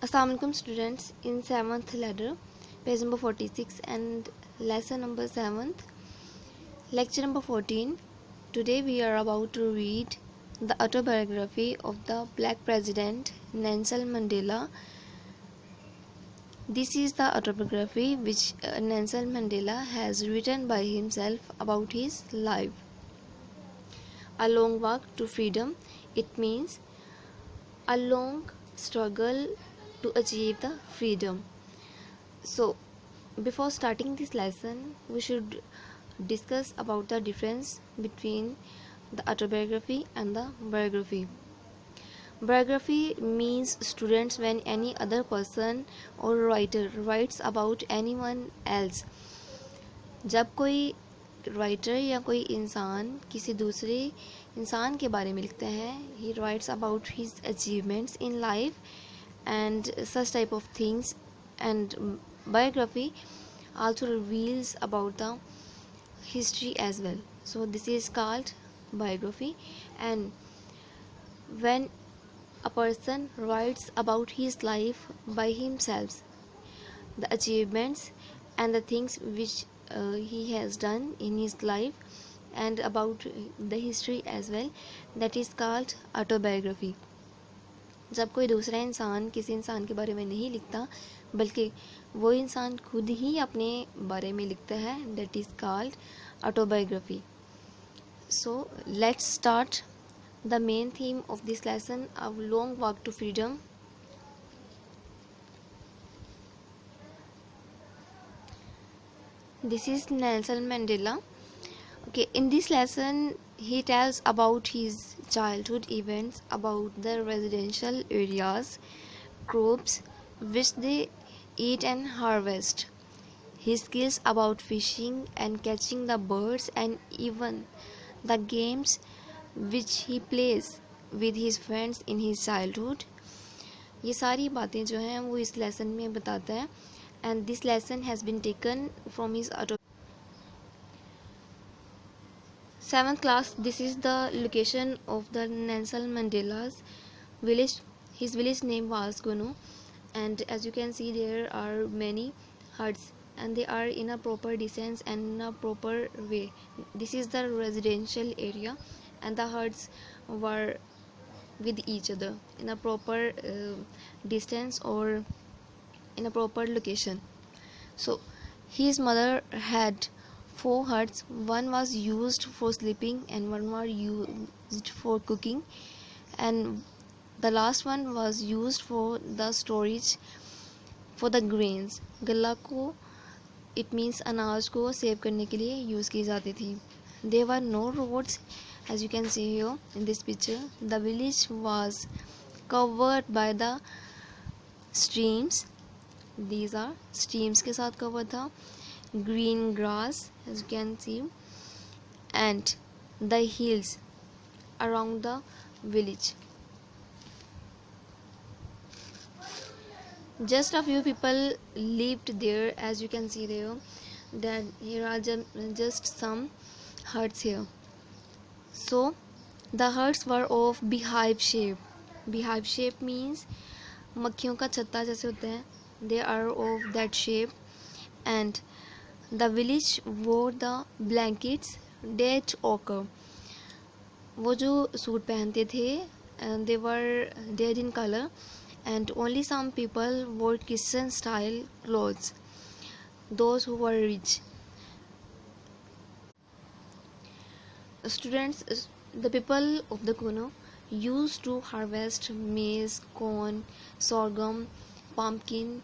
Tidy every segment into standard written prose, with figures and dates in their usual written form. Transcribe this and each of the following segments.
Assalamu alaikum students, in 7th ladder, page number 46 and lesson number 7th, lecture number 14. Today we are about to read the autobiography of the black president Nelson Mandela. This is the autobiography which Nelson Mandela has written by himself about his life. A long walk to freedom, it means a long struggle to achieve the freedom. So before starting this lesson, we should discuss about the difference between the autobiography and the biography. Biography means students when any other person or writer writes about anyone else. जब कोई writer या कोई इंसान किसी दूसरे इंसान के बारे में लिखते हैं, he writes about his achievements in life and such type of things, and biography also reveals about the history as well. So this is called biography. And when a person writes about his life by himself, the achievements and the things which he has done in his life and about the history as well, that is called autobiography. जब कोई दूसरा इंसान किसी इंसान के बारे में नहीं लिखता बल्कि वो इंसान खुद ही अपने बारे में लिखता है, that is called autobiography. So let's start the main theme of this lesson, a long walk to freedom. This is Nelson Mandela. Okay, in this lesson he tells about his childhood events, about the residential areas, crops which they eat and harvest, his skills about fishing and catching the birds, and even the games which he plays with his friends in his childhood. ये सारी बातें जो हैं वो इस lesson में बताता है, and this lesson has been taken from his 7th class. This is the location of the Nelson Mandela's village. His village name was Gono, and as you can see there are many huts and they are in a proper distance and in a proper way. This is the residential area and the huts were with each other in a proper distance or in a proper location. So his mother had 4 huts. One was used for sleeping and one was used for cooking, and the last one was used for the storage for the grains. गल्ला को it means अनाज को save करने के लिए use की जाती थी. There were no roads, as you can see here in this picture. The village was covered by the streams. These are streams के साथ covered था. Green grass, as you can see, and the hills around the village. Just a few people lived there, as you can see there, that here are just some huts here. So the huts were of beehive shape. Beehive shape means मक्खियों का छत्ता जैसे होते हैं, they are of that shape. And the village wore the blankets date ochre. वो जो suit पहनते थे they were dead in color, and only some people wore Christian style clothes, those who were rich. Students, the people of the Kuno used to harvest maize, corn, sorghum, pumpkin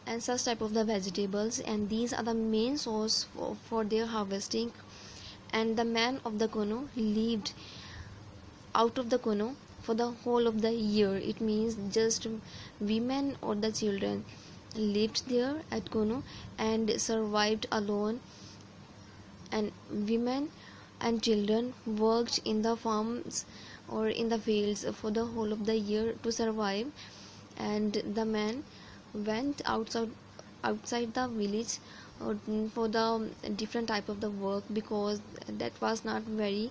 and such type of the vegetables, and these are the main source for their harvesting. And the men of the Kuno lived out of the Kuno for the whole of the year. It means just women or the children lived there at Kuno and survived alone, and women and children worked in the farms or in the fields for the whole of the year to survive. And the men went outside the village for the different type of the work, because that was not very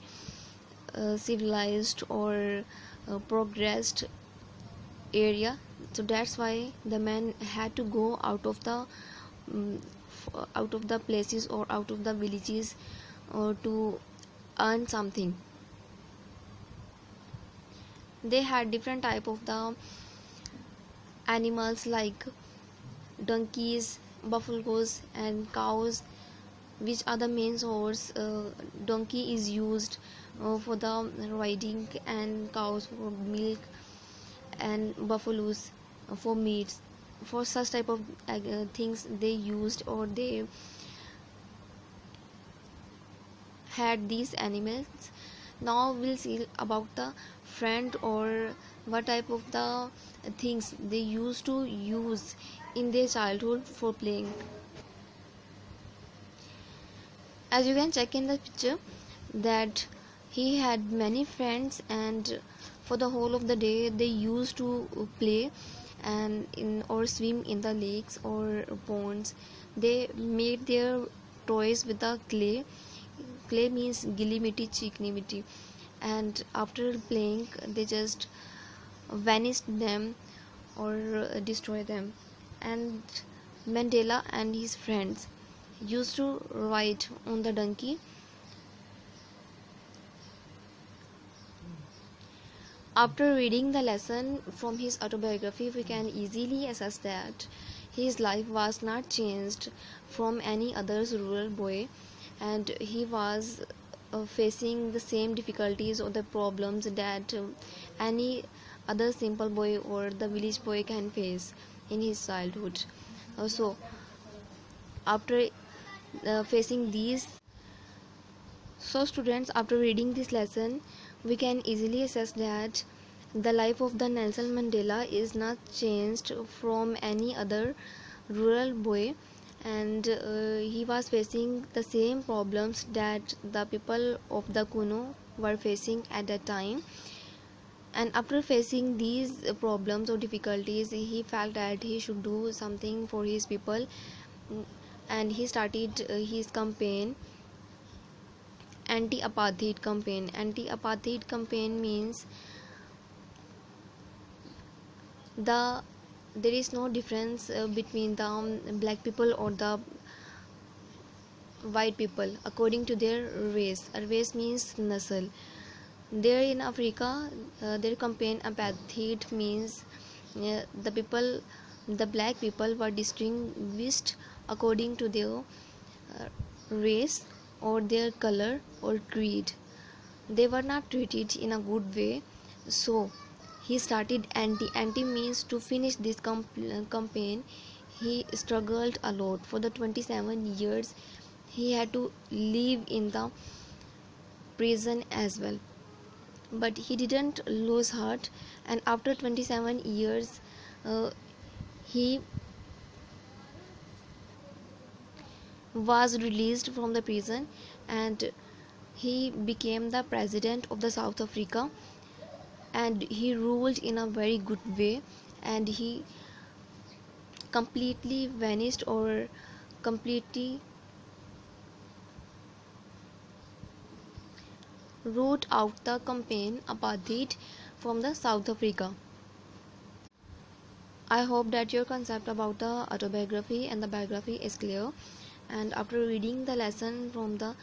civilized or progressed area, so that's why the man had to go um, out of the places or out of the villages to earn something. They had different type of the animals like donkeys, buffaloes and cows, which are the main source. Donkey is used for the riding, and cows for milk, and buffaloes for meats. For such type of things they used, or they had these animals. Now we'll see about the friend, or what type of the things they used to use in their childhood for playing. As you can check in the picture that he had many friends, and for the whole of the day they used to play and in or swim in the lakes or ponds. They made their toys with the clay. Clay means gili mitti, chikni mitti, and after playing they just vanished them or destroy them. And Mandela and his friends used to ride on the donkey. After reading the lesson from his autobiography, we can easily assess that his life was not changed from any other's rural boy, and he was facing the same difficulties or the problems that any other simple boy or the village boy can face in his childhood. So, after facing these, so students, after reading this lesson, we can easily assess that the life of the Nelson Mandela is not changed from any other rural boy, and he was facing the same problems that the people of the Kuno were facing at that time. And after facing these problems or difficulties, he felt that he should do something for his people, and he started his campaign, anti-apartheid campaign. Anti-apartheid campaign means there is no difference between the black people or the white people according to their race. A race means nasal. There in Africa, their campaign apartheid means the people, the black people were distinguished according to their race or their color or creed. They were not treated in a good way, so he started anti means to finish this campaign. He struggled a lot for the 27 years. He had to live in the prison as well, but he didn't lose heart, and after 27 years he was released from the prison, and he became the president of the South Africa, and he ruled in a very good way, and he completely vanished or completely root out the campaign apartheid from the South Africa. I hope that your concept about the autobiography and the biography is clear, and after reading the lesson from the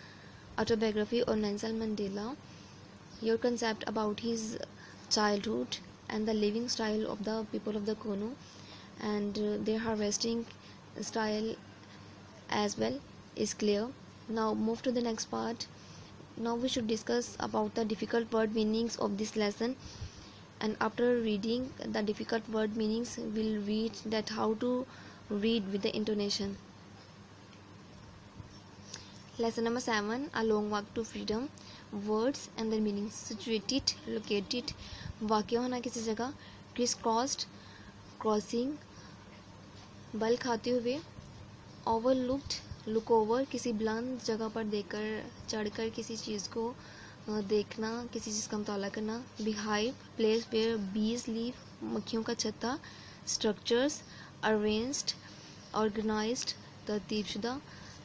autobiography of Nelson Mandela, your concept about his childhood and the living style of the people of the Kono, and their harvesting style as well is clear. Now move to the next part. Now we should discuss about the difficult word meanings of this lesson, and after reading the difficult word meanings we'll read that how to read with the intonation. Lesson number 7, A Long Walk to Freedom. Words and their meanings. Situated, located, वाक़या होना किसी जगह, criss-crossed, crossing, बल खाते हुए, overlooked, look over, किसी बुलंद जगह पर देखकर, चढ़कर किसी चीज़ को देखना, किसी चीज़ का मुताला करना, beehive, place where bees live, मक्खियों का छत्ता, structures, arranged, organized, तरतीबशुदा,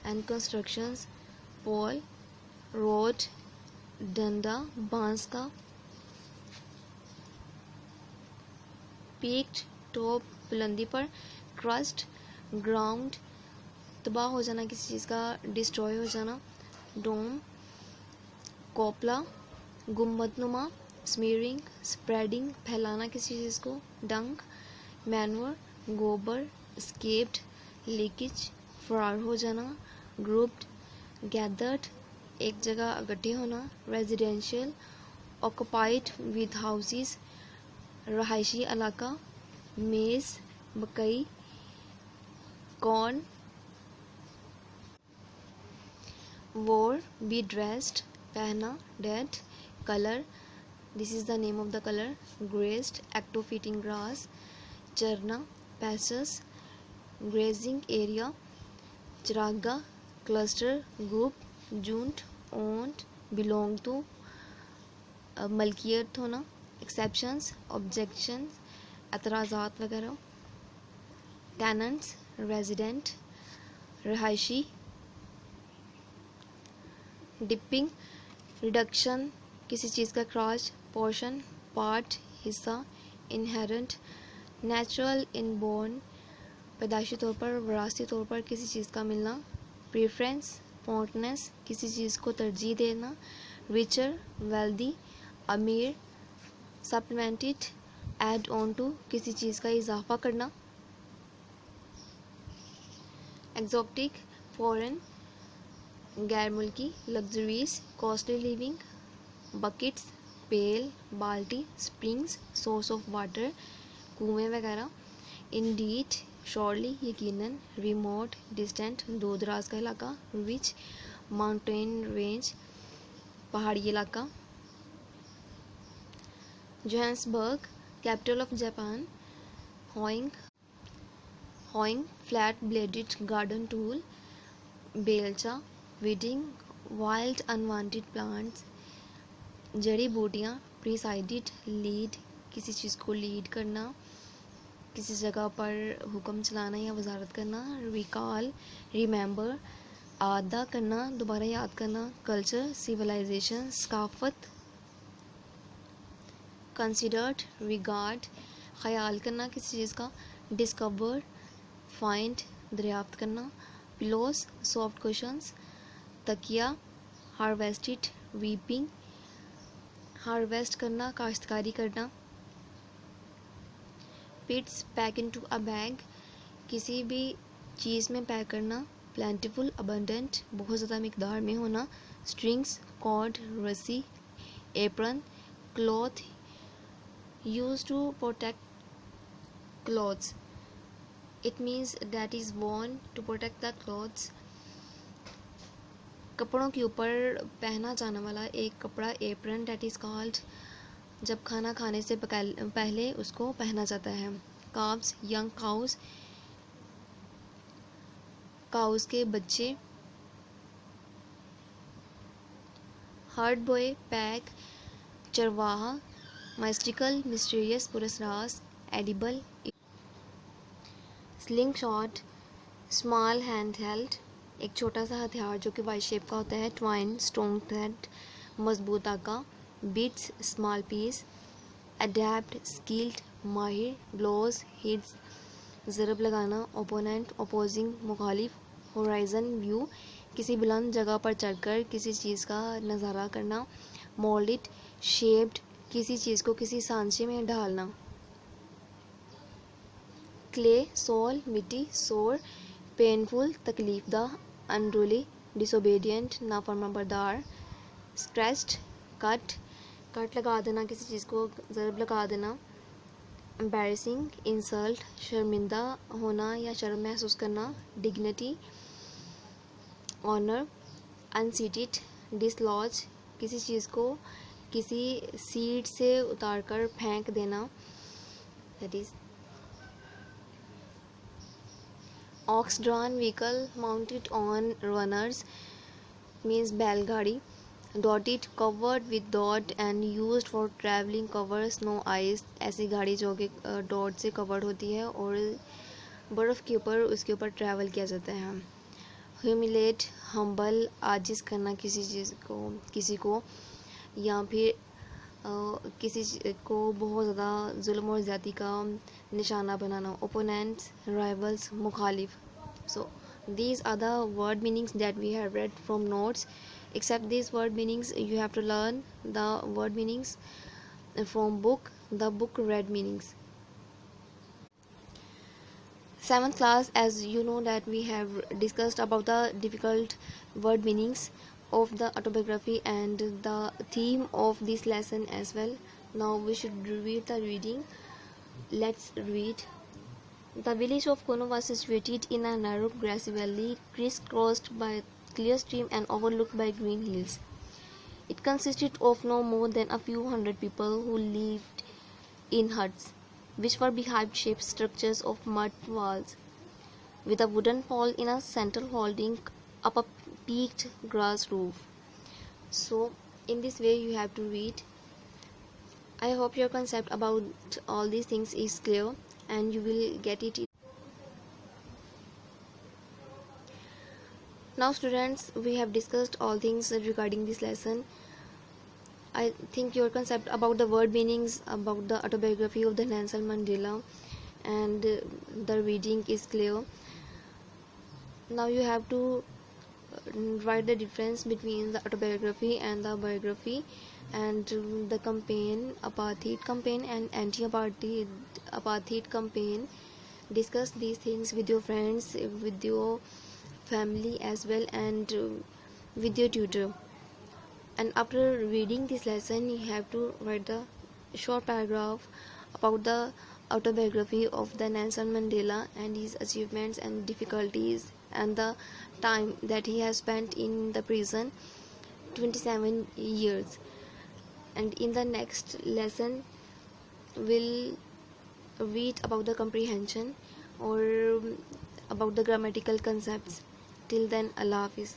and constructions, pole, road, डंडा, बांस का, पीक्ड टॉप बुलंदी पर, क्रस्ट ग्राउंड तबाह हो जाना किसी चीज़ का, डिस्ट्रॉय हो जाना, डोम कोपला गुम्बदनुमा, स्मीयरिंग स्प्रेडिंग फैलाना किसी चीज़ को, डंक मैनवर गोबर, स्केप्ड लीकेज फरार हो जाना, ग्रुप्ड गैदर्ड एक जगह इकट्ठे होना, रेजिडेंशियल ऑक्युपाइड विद हाउसेस रहायशी इलाका, मेज मकई, कॉर्न, वोर बी ड्रेस्ड पहना, dead, colour this is the name of the colour, grazed act of eating grass, चरना पैसेस, ग्रेजिंग एरिया, चरागा cluster group, joint owned, belong to मलकियत होना, exceptions objections एतराज़ात वगैरह, टेनेंट्स रेजिडेंट रहायशी, dipping reduction किसी चीज़ का क्रॉच, पोर्शन पार्ट हिस्सा, इनहेरेंट नेचुरल इनबोर्न पैदाइशी तौर पर विरासती तौर पर किसी चीज़ का मिलना, प्रेफरेंस फॉन्टनेस किसी चीज़ को तरजीह देना, रिचर वेल्दी अमीर, सप्लीमेंटेड एड ऑन टू किसी चीज़ का इजाफा करना, एक्सोटिक फॉरेन गैर मुल्की, लग्जरीज कॉस्टली लिविंग, बकेट्स पेल बाल्टी, स्प्रिंग्स सोर्स ऑफ वाटर कुएं वगैरह, इंडीड श्योरली यकीनन, रिमोट डिस्टेंट दूर दराज का इलाका, रिच माउंटेन रेंज पहाड़ी इलाका, Johannesburg capital of Japan, hoeing hoeing flat blooded garden tool, बेलचा वीडिंग वाइल्ड अनवांटेड प्लांट्स, जड़ी बूटियाँ, प्रीसाइडेड लीड किसी चीज़ को लीड करना, किसी जगह पर हुक्म चलाना या वजारत करना, रिकॉल रिमेंबर आदा करना दोबारा याद करना, कल्चर सिविलाइजेशन सकाफत, कंसिडर्ड रिगार्ड ख्याल करना किसी चीज़ का, डिस्कवर फाइंड दरियाफ्त करना, पिलोस सॉफ्ट कुशंस, तकिया हार्वेस्टेड रीपिंग हार्वेस्ट करना काश्तकारी करना, पिट्स पैक इनटू अ बैग किसी भी चीज़ में पैक करना, प्लेंटिफुल अबंडेंट बहुत ज़्यादा मिकदार में होना, स्ट्रिंग्स कॉर्ड रस्सी, apron cloth used to protect clothes it means that is worn to protect the clothes, कपड़ों के ऊपर पहना जाने वाला एक कपड़ा एप्रन डेट इज़ कॉल्ड जब खाना खाने से पहले उसको पहना जाता है, काव्स यंग काउस काउस के बच्चे, हर्ड बॉय पैक चरवाहा, माइस्टिकल मिस्टीरियस पुरस्रास, edible, sling shot small hand held एक छोटा सा हथियार जो कि वाई शेप का होता है, ट्वाइन स्ट्रॉन्ग थ्रेड मजबूत धागा, bits small piece, adept skilled माहिर, ब्लोज हिट्स ज़रब लगाना, ओपोनेंट अपोजिंग मुखालिफ, होराइजन व्यू किसी बुलंद जगह पर चढ़कर किसी चीज़ का नज़ारा करना, मोल्डेड शेप्ड किसी चीज़ को किसी सांचे में ढालना, क्ले सॉल मिट्टी, सोर पेनफुल तकलीफदा, अनरूली डिसोबीडियंट नाफरमाबरदार, स्क्रैच्ड कट लगा देना किसी चीज़ को ज़रब लगा देना, एम्बैरेसिंग इंसल्ट शर्मिंदा होना या शर्म महसूस करना, डिग्निटी ऑनर, अनसीटेड डिसलॉज किसी चीज़ को किसी सीट से उतारकर फेंक देना, that is ox drawn vehicle mounted on runners means बैलगाड़ी, dotted covered with dot and used for travelling cover snow ice ऐसी गाड़ी जो कि डॉट से कवर्ड होती है और बर्फ़ के ऊपर उसके ऊपर ट्रैवल किया जाता है, ह्यूमिलेट हम्बल आजिज़ करना किसी चीज़ को किसी को या फिर किसी को बहुत ज़्यादा जुल्म और ज़्यादती का निशाना बनाना, ओपोनेंट्स, राइवल्स, मुखालिफ. So these are the word meanings that we have read from notes. Except these word meanings, you have to learn the word meanings from book, the book read meanings. 7th class, as you know that we have discussed about the difficult word meanings of the autobiography and the theme of this lesson as well. Now we should read the reading. Let's read. The village of Kono was situated in a narrow grassy valley crisscrossed by a clear stream and overlooked by green hills. It consisted of no more than a few hundred people who lived in huts, which were beehive-shaped structures of mud walls, with a wooden pole in a center holding up a peaked grass roof. So, in this way you have to read. I hope your concept about all these things is clear and you will get it. Now students, we have discussed all things regarding this lesson. I think your concept about the word meanings, about the autobiography of the Nelson Mandela and the reading is clear. Now you have to write the difference between the autobiography and the biography, and the campaign, apartheid campaign and anti-apartheid campaign. Discuss these things with your friends, with your family as well, and with your tutor. And after reading this lesson, you have to write the short paragraph about the autobiography of the Nelson Mandela and his achievements and difficulties and the time that he has spent in the prison, 27 years. And in the next lesson we'll read about the comprehension or about the grammatical concepts. Till then, Allah Hafiz.